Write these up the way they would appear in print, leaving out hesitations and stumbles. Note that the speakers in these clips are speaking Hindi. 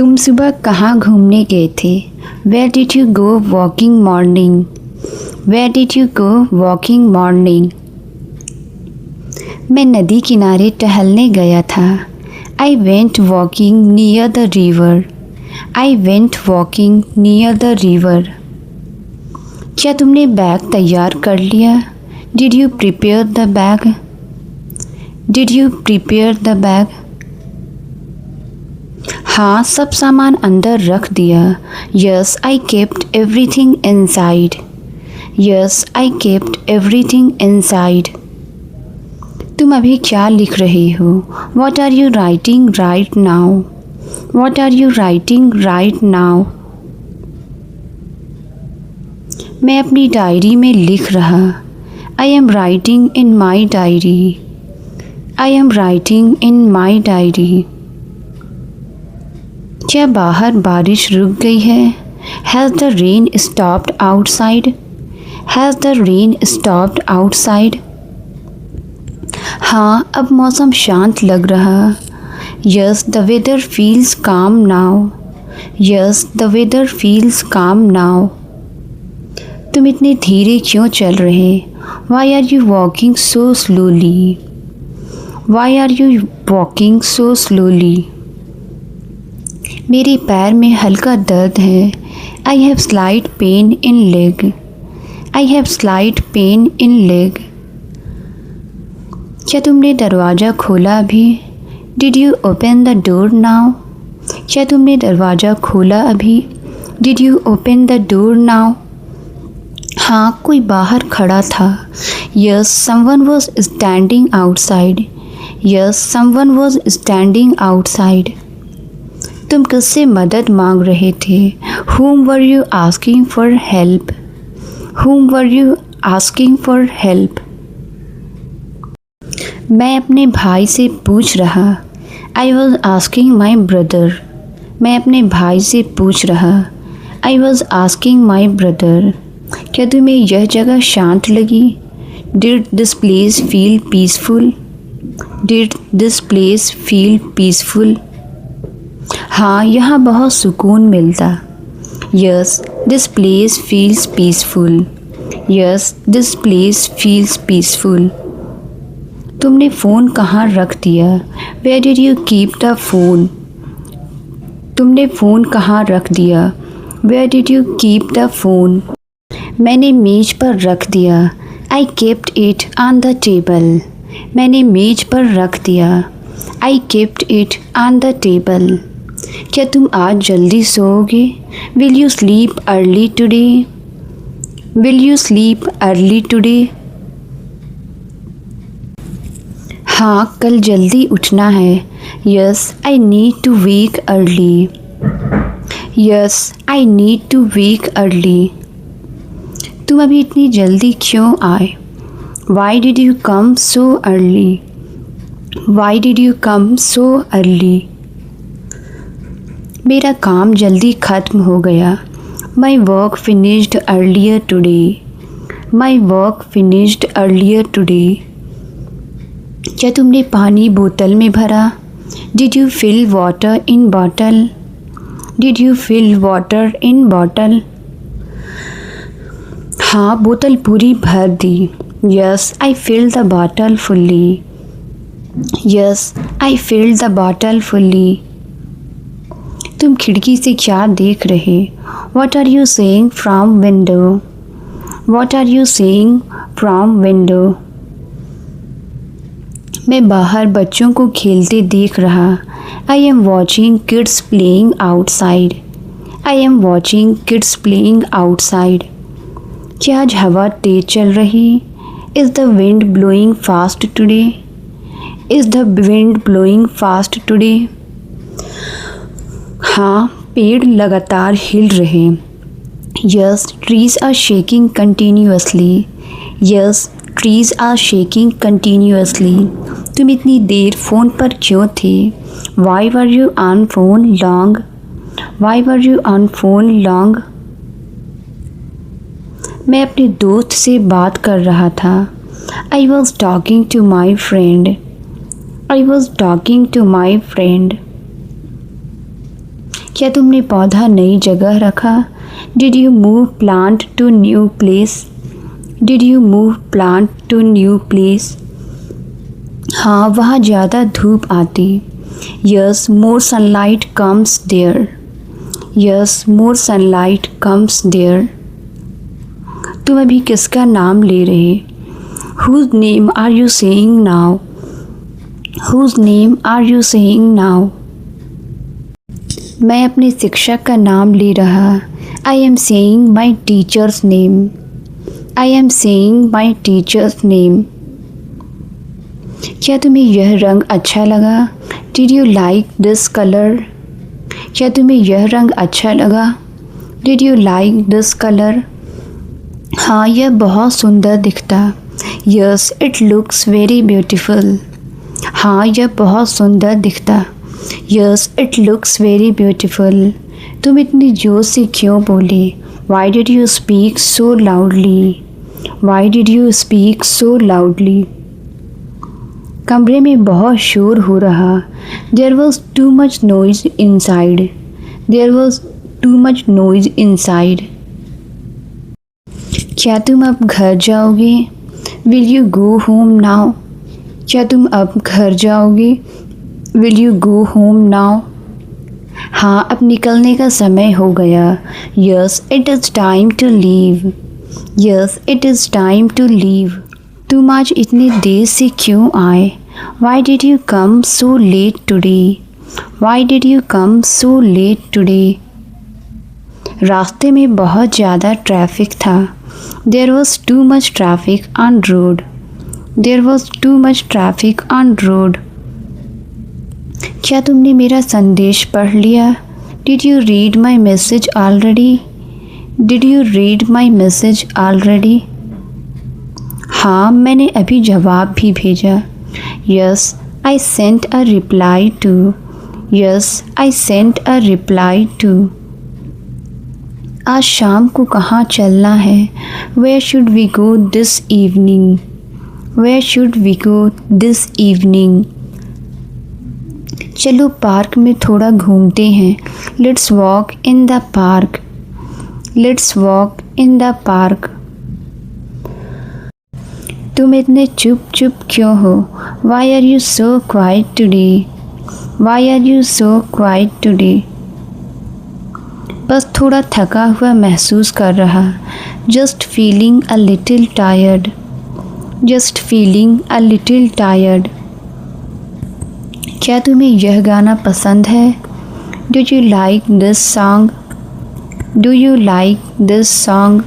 तुम सुबह कहाँ घूमने गए थे? Where did you go walking morning? Where did you go walking morning? मैं नदी किनारे टहलने गया था। I went walking near the river. I went walking near the river. क्या तुमने बैग तैयार कर लिया? Did you prepare the bag? Did you prepare the bag? हाँ, सब सामान अंदर रख दिया। Yes I kept everything inside. Yes I kept everything inside. तुम अभी क्या लिख रहे हो? What are you writing right now? What are you writing right now? मैं अपनी डायरी में लिख रहा। I am writing in my diary. I am writing in my diary. क्या बाहर बारिश रुक गई है? Has the rain stopped outside? Has the rain stopped outside? हाँ, अब मौसम शांत लग रहा। Yes the weather feels calm now. Yes the weather feels calm now. तुम इतने धीरे क्यों चल रहे? Why are you walking so slowly? Why are you walking so slowly? मेरे पैर में हल्का दर्द है। I have slight pain in leg. I have slight pain in leg. क्या तुमने दरवाज़ा खोला अभी? Did you open the door now? क्या तुमने दरवाज़ा खोला अभी? Did you open the door now? हाँ, कोई बाहर खड़ा था। Yes someone was standing outside. Yes someone was standing outside. तुम किससे मदद मांग रहे थे? Whom were you asking for help? Whom were you asking for help? मैं अपने भाई से पूछ रहा। I was asking my brother. मैं अपने भाई से पूछ रहा। I was asking my brother. क्या तुम्हें यह जगह शांत लगी? Did this place feel peaceful? Did this place feel peaceful? हाँ, यहाँ बहुत सुकून मिलता। Yes this place feels peaceful. Yes this place feels peaceful. तुमने फ़ोन कहाँ रख दिया? Where did you keep the phone? तुमने फ़ोन कहाँ रख दिया? Where did you keep the phone? मैंने मेज़ पर रख दिया। I kept it on the table. मैंने मेज़ पर रख दिया। I kept it on the table. क्या तुम आज जल्दी सोओगे? Will you sleep early today? Will you sleep early today? हाँ, कल जल्दी उठना है। Yes I need to wake early. Yes I need to wake early. तुम अभी इतनी जल्दी क्यों आए? Why did you come so early? Why did you come so early? मेरा काम जल्दी ख़त्म हो गया। My work finished earlier today. My work finished earlier today. क्या तुमने पानी बोतल में भरा? Did you fill water in bottle? Did you fill water in bottle? हाँ, बोतल पूरी भर दी। Yes I fill the bottle fully. Yes I fill the bottle fully. तुम खिड़की से क्या देख रहे? What are you seeing from window? What are you seeing from window? मैं बाहर बच्चों को खेलते देख रहा। I am watching kids playing outside. I am watching kids playing outside. क्या आज हवा तेज चल रही? Is the wind blowing fast today? Is the wind blowing fast today? हाँ, पेड़ लगातार हिल रहे। Yes trees are shaking continuously. Yes trees are shaking continuously. तुम इतनी देर फ़ोन पर क्यों थे? Why were you on phone long? Why were you on phone long? मैं अपने दोस्त से बात कर रहा था। I was talking to my friend. I was talking to my friend. क्या तुमने पौधा नई जगह रखा? Did you move plant to new place? Did you move plant to new place? हाँ, वहाँ ज़्यादा धूप आती। Yes, more sunlight comes there. Yes, more sunlight comes there. तुम अभी किसका नाम ले रहे? Whose name are you saying now? Whose name are you saying now? मैं अपने शिक्षक का नाम ले रहा। I am saying my teacher's name. I am saying my teacher's name. क्या तुम्हें यह रंग अच्छा लगा? Did you like this colour? क्या तुम्हें यह रंग अच्छा लगा? Did you like this colour? हाँ, यह बहुत सुंदर दिखता। Yes, it looks very beautiful. हाँ, यह बहुत सुंदर दिखता। Yes, it looks very beautiful. तुम इतनी जोर से क्यों बोले? Why did you speak so loudly? Why did you speak so loudly? कमरे में बहुत शोर हो रहा। There was too much noise inside. There was too much noise inside. क्या तुम अब घर जाओगे? Will you go home now? क्या तुम अब घर जाओगे? Will you go home now? हाँ, अब निकलने का समय हो गया। Yes, it is time to leave. Yes, it is time to leave. तुम आज इतनी देर से क्यों आए? Why did you come so late today? Why did you come so late today? रास्ते में बहुत ज़्यादा ट्रैफिक था। There was too much traffic on road. There was too much traffic on road. क्या तुमने मेरा संदेश पढ़ लिया? Did you read my message already? Did you read my message already? हाँ, मैंने अभी जवाब भी भेजा। Yes, I sent a reply too. Yes, I sent a reply too. आज शाम को कहाँ चलना है? Where should we go this evening? Where should we go this evening? चलो पार्क में थोड़ा घूमते हैं। Let's walk in the park. Let's walk in the park. तुम इतने चुप चुप क्यों हो? Why are you so quiet today? Why are you so quiet today? बस थोड़ा थका हुआ महसूस कर रहा। Just feeling a little tired. Just feeling a little tired. क्या तुम्हें यह गाना पसंद है? Do you like this song? Do you like this song?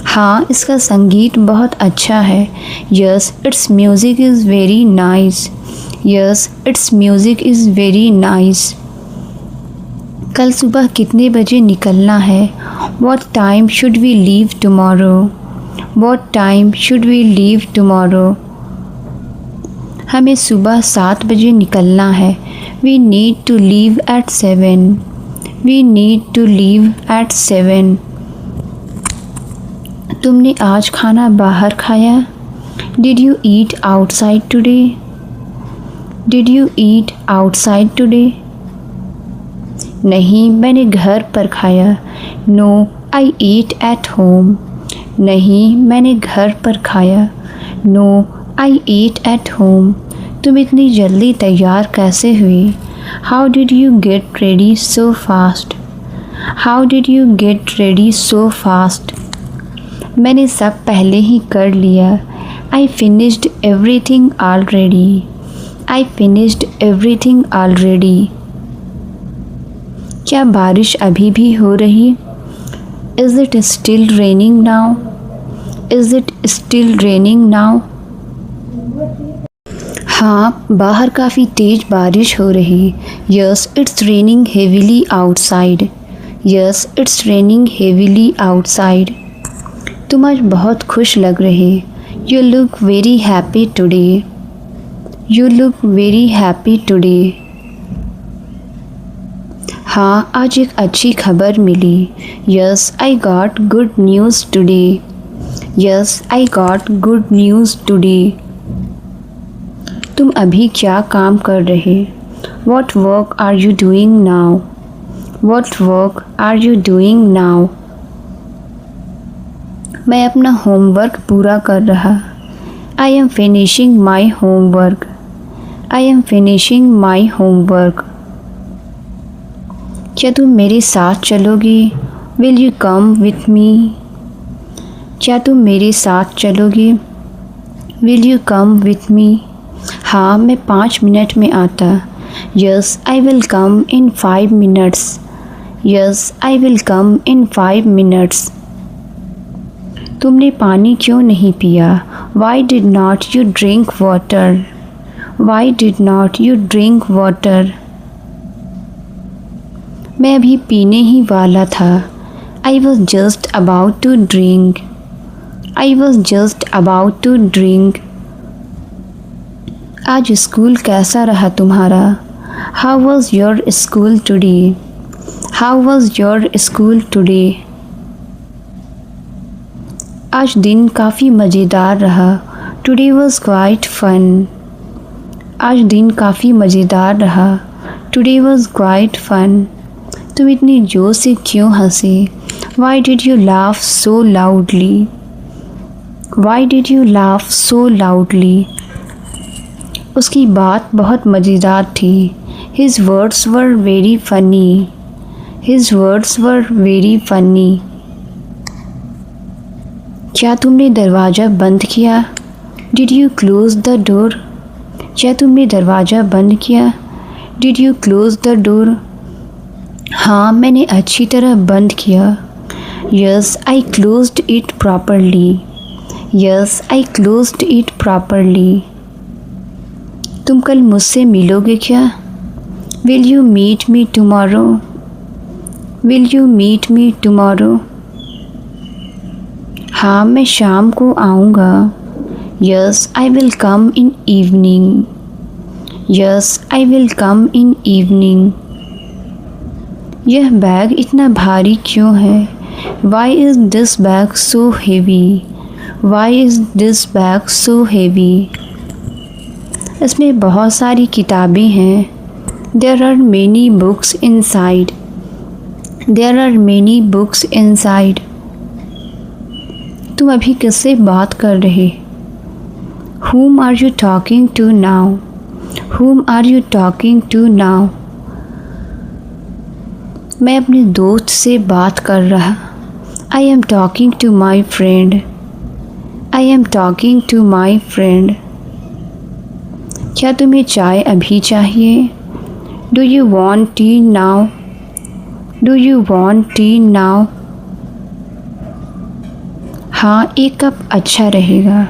हाँ, इसका संगीत बहुत अच्छा है। Yes, its music is very nice. Yes, its music is very nice. कल सुबह कितने बजे निकलना है? What time should we leave tomorrow? What time should we leave tomorrow? हमें सुबह 7 बजे निकलना है। We need to leave at 7. We need to leave at 7. तुमने आज खाना बाहर खाया? Did you eat outside today? Did you eat outside today? नहीं, मैंने घर पर खाया। No, I eat at home. नहीं, मैंने घर पर खाया। No, I eat at home. तुम इतनी जल्दी तैयार कैसे हुई? How did you get ready so fast? How did you get ready so fast? मैंने सब पहले ही कर लिया। I finished everything already. I finished everything already. क्या बारिश अभी भी हो रही? Is it still raining now? Is it still raining now? हाँ, बाहर काफ़ी तेज़ बारिश हो रही। Yes, it's raining heavily outside. Yes, it's raining heavily outside. तुम आज बहुत खुश लग रहे। You look very happy today. You look very happy today. हाँ, आज एक अच्छी खबर मिली। Yes, I got good news today. Yes, I got good news today. तुम अभी क्या काम कर रहे? What work are you doing now? What work are you doing now? मैं अपना होमवर्क पूरा कर रहा। I am finishing my homework. I am finishing my homework. क्या तुम मेरे साथ चलोगी? Will you come with me? क्या तुम मेरे साथ चलोगी? Will you come with me? हाँ, मैं 5 मिनट में आता। Yes, I will come in 5 minutes. Yes, I will come in 5 minutes. तुमने पानी क्यों नहीं पिया? Why did not you drink water? Why did not you drink water? मैं अभी पीने ही वाला था। I was just about to drink. I was just about to drink. आज स्कूल कैसा रहा तुम्हारा? How was your school today? How was your school today? आज दिन काफ़ी मज़ेदार रहा। Today was quite fun. आज दिन काफ़ी मज़ेदार रहा। Today was quite fun. तुम इतनी जोर से क्यों हंसे? Why did you laugh so loudly? Why did you laugh so loudly? उसकी बात बहुत मज़ेदार थी। His words were very funny. His words were very funny. क्या तुमने दरवाज़ा बंद किया? Did you close the door? क्या तुमने दरवाज़ा बंद किया? Did you close the door? हाँ, मैंने अच्छी तरह बंद किया। Yes, I closed it properly. Yes, I closed it properly. तुम कल मुझसे मिलोगे क्या? Will you meet me tomorrow? Will you meet me tomorrow? हाँ, मैं शाम को आऊँगा। Yes, I will come in evening. Yes, I will come in evening. यह बैग इतना भारी क्यों है? Why is this bag so heavy? Why is this bag so heavy? इसमें बहुत सारी किताबें हैं। There are many books inside. There are many books inside. तुम अभी किससे बात कर रहे? Whom are you talking to now? Whom are you talking to now? मैं अपने दोस्त से बात कर रहा। I am talking to my friend. I am talking to my friend. क्या तुम्हें चाय अभी चाहिए? Do you want tea now? Do you want tea now? हाँ, एक कप अच्छा रहेगा।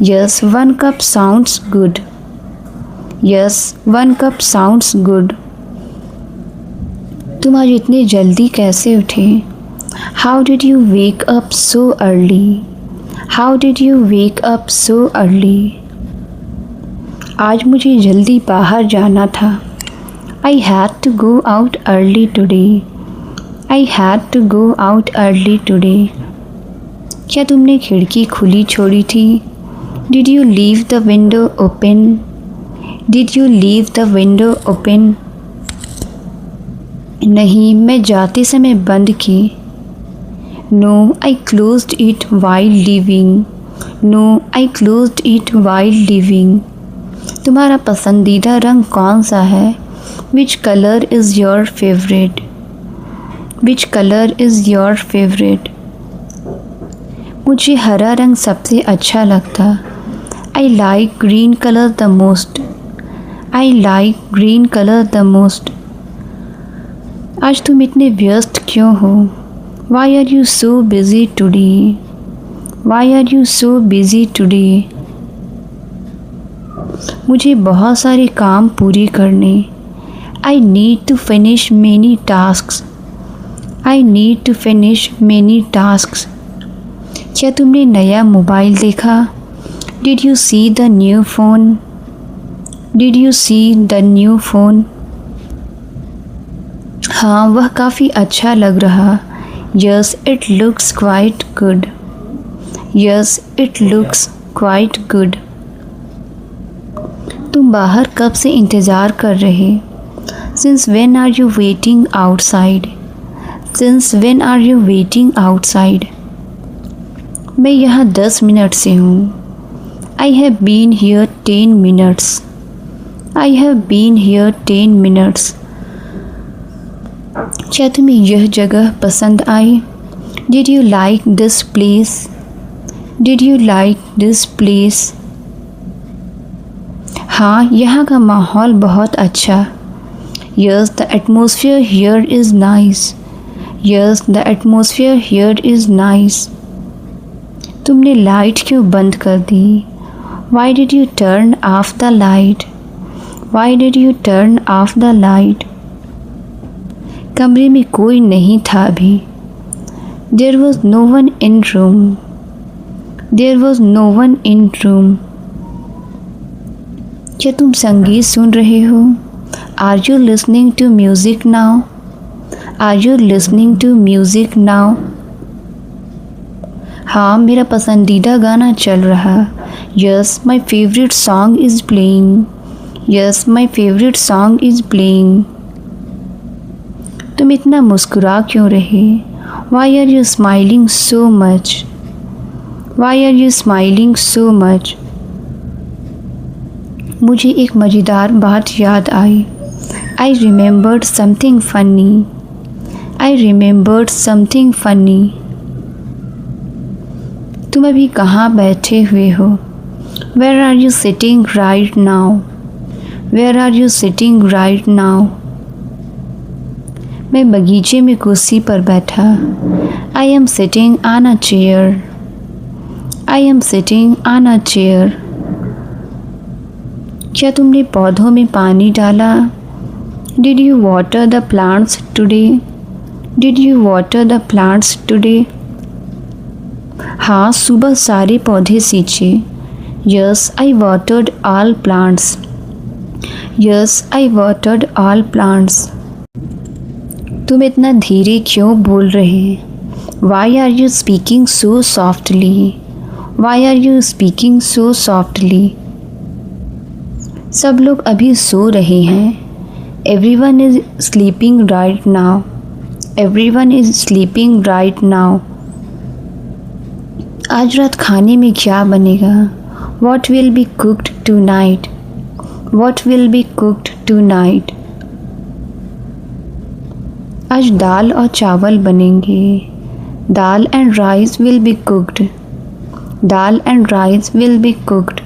Yes, 1 cup sounds good. Yes, 1 cup sounds good. तुम आज इतने जल्दी कैसे उठे? How did you wake up so early? How did you wake up so early? आज मुझे जल्दी बाहर जाना था। I had to go out early today. I had to go out early today. क्या तुमने खिड़की खुली छोड़ी थी? Did you leave the window open? Did you leave the window open? नहीं, मैं जाते समय बंद की। No, I closed it while leaving. No, I closed it while leaving. तुम्हारा पसंदीदा रंग कौन सा है? Which color is your favorite? Which color is your favorite? मुझे हरा रंग सबसे अच्छा लगता। I like green color the most. I like green color the most. आज तुम इतने व्यस्त क्यों हो? Why are you so busy today? Why are you so busy today? मुझे बहुत सारे काम पूरे करने। I need to finish many tasks. I need to finish many tasks. क्या तुमने नया मोबाइल देखा? Did you see the new phone? Did you see the new phone? हाँ, वह काफ़ी अच्छा लग रहा। Yes, it looks quite good. Yes, it looks quite good. तुम बाहर कब से इंतज़ार कर रहे? Since when are you waiting outside? Since when are you waiting outside? मैं यहाँ 10 मिनट से हूँ. I have been here 10 minutes. I have been here 10 minutes. क्या तुम्हें यह जगह पसंद आई? Did you like this place? Did you like this place? हाँ, यहाँ का माहौल बहुत अच्छा. Yes, the atmosphere here is nice. Yes, the atmosphere here is nice. तुमने लाइट क्यों बंद कर दी? Why did you turn off the light? Why did you turn off the light? कमरे में कोई नहीं था अभी. There was no one in room. There was no one in room. क्या तुम संगीत सुन रहे हो? Are you listening to music now? Are you listening to music now? हाँ, मेरा पसंदीदा गाना चल रहा. Yes, my favorite song is playing. Yes, my favorite song is playing. तुम इतना मुस्कुरा क्यों रहे? Why are you smiling so much? Why are you smiling so much? मुझे एक मज़ेदार बात याद आई. I remembered something funny. I remembered something funny. तुम अभी कहाँ बैठे हुए हो? Where are you sitting right now? Where are you sitting right now? मैं बगीचे में कुर्सी पर बैठा. I am sitting on a chair. I am sitting on a chair. क्या तुमने पौधों में पानी डाला? Did you water the plants today? Did you water the plants today? हाँ, सुबह सारे पौधे सींचे. Yes, I watered all plants. Yes, I watered all plants. तुम इतना धीरे क्यों बोल रहे? Why are you speaking so softly? Why are you speaking so softly? सब लोग अभी सो रहे हैं. Everyone is sleeping right now. Everyone is sleeping right now. आज रात खाने में क्या बनेगा? What will be cooked tonight? What will be cooked tonight? आज दाल और चावल बनेंगे. दाल and rice will be cooked. Dal and rice will be cooked.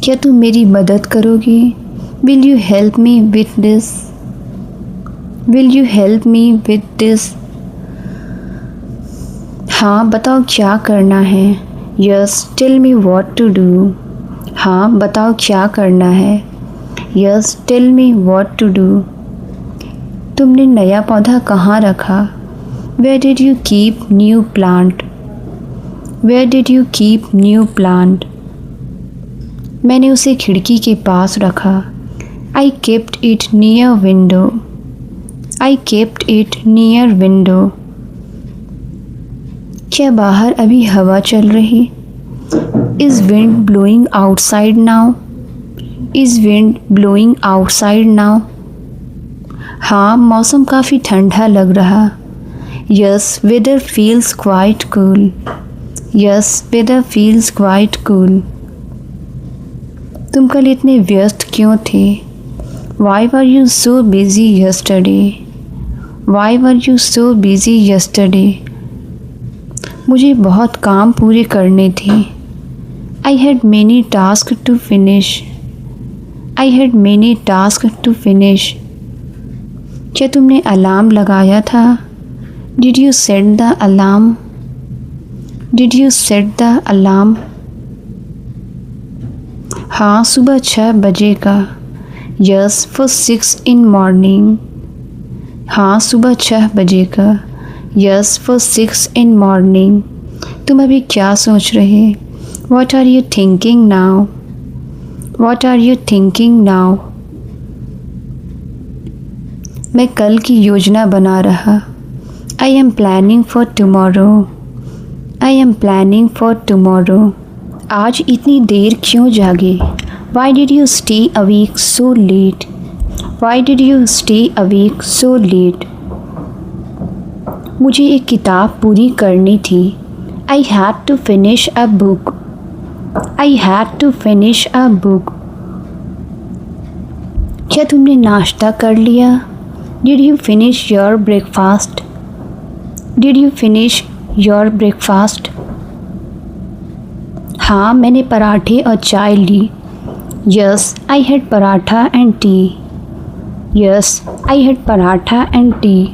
क्या तुम मेरी मदद करोगे? Will you help me with this? Will you help me with this? हाँ, बताओ क्या करना है. Yes, tell me what to do. हाँ, बताओ क्या करना है. Yes, tell me what to do. तुमने नया पौधा कहाँ रखा? Where did you keep new plant? Where did you keep new plant? मैंने उसे खिड़की के पास रखा. I kept it near window. I kept it near window. क्या बाहर अभी हवा चल रही? Is wind blowing outside now? Is wind blowing outside now? हाँ, मौसम काफ़ी ठंडा लग रहा. Yes, weather feels quite cool. Yes, weather feels quite cool. तुम कल इतने व्यस्त क्यों थे? Why were you so busy yesterday? Why were you so busy yesterday? मुझे बहुत काम पूरे करने थे. I had many tasks to finish. I had many tasks to finish. क्या तुमने अलार्म लगाया था? Did you set the alarm? Did you set the alarm? हाँ, सुबह 6 बजे का. Yes, for 6 in morning. हाँ, सुबह 6 बजे का. Yes, for 6 in morning. तुम अभी क्या सोच रहे? What are you thinking now? What are you thinking now? मैं कल की योजना बना रहा. I am planning for tomorrow. I am planning for tomorrow. आज इतनी देर क्यों जागे? Why did you stay awake so late? Why did you stay awake so late? मुझे एक किताब पूरी करनी थी. I had to finish a book. I had to finish a book. क्या तुमने नाश्ता कर लिया? Did you finish your breakfast? Did you finish your breakfast? हाँ, मैंने पराठे और चाय ली. Yes, I had paratha and tea. Yes, I had paratha and tea.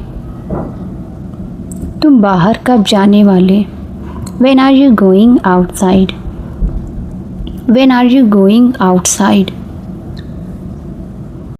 तुम बाहर कब जाने वाले? When are you going outside? When are you going outside?